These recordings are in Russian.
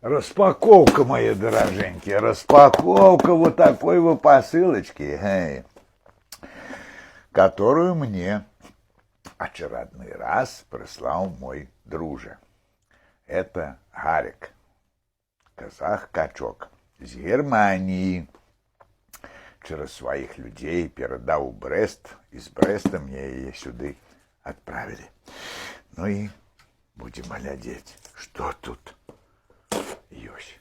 Распаковка, мои дороженькие, распаковка вот такой вот посылочки, которую мне очередной раз прислал мой друже. Это Гарик, казах-качок з Германии. Через своих людей передал в Брест, и с Бреста мне ее сюда отправили. Ну и будем глядеть, что тут есть.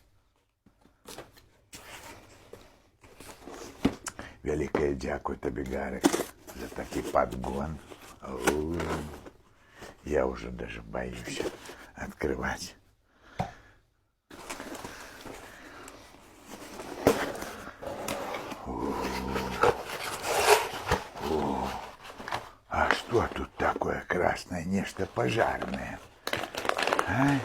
Великое дякую тебе, Гарик, за такой подгон. Я уже даже боюсь открывать. А что тут такое красное, нечто пожарное? А?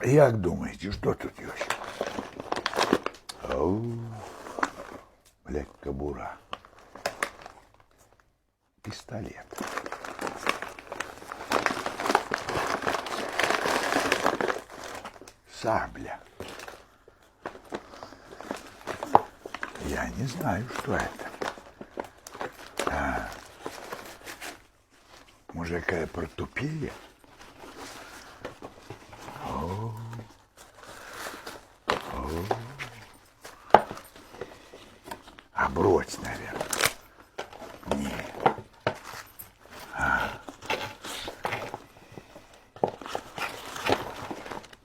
Як думаете, что тут есть? Блядь, кобура. Пистолет. Сабля. Я не знаю, что это. Может, какая портупея? Оброть, наверное. Нет.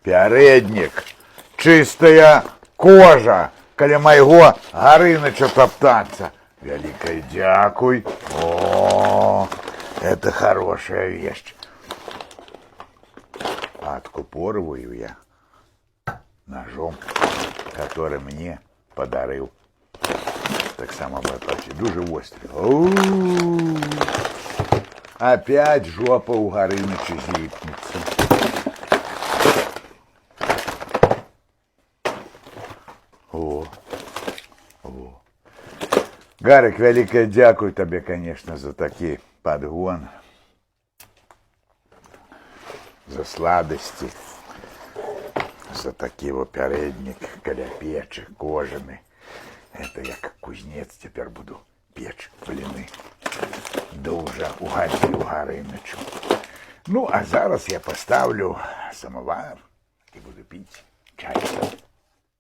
Пярədнік. Чистая кожа. Каля майго Гарыныча топтаться. Великое дякуй. О, это хорошая вещь. Откупориваю я ножом, который мне подарил. Так само браточек, дуже острый. Опять жопа у Гарыныча зіпнется. Гарик, великое дякую тебе, конечно, за такой подгон, за сладости, за такой вот передник, каляпечек, кожаный. Это я как кузнец теперь буду печь блины. Дуже угодил Гарынычу. Ну, а зараз я поставлю самовар и буду пить чай.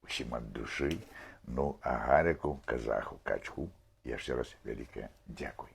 Усім от души. Ну, а Гарику, казаху, качку, я ще раз велике дякую.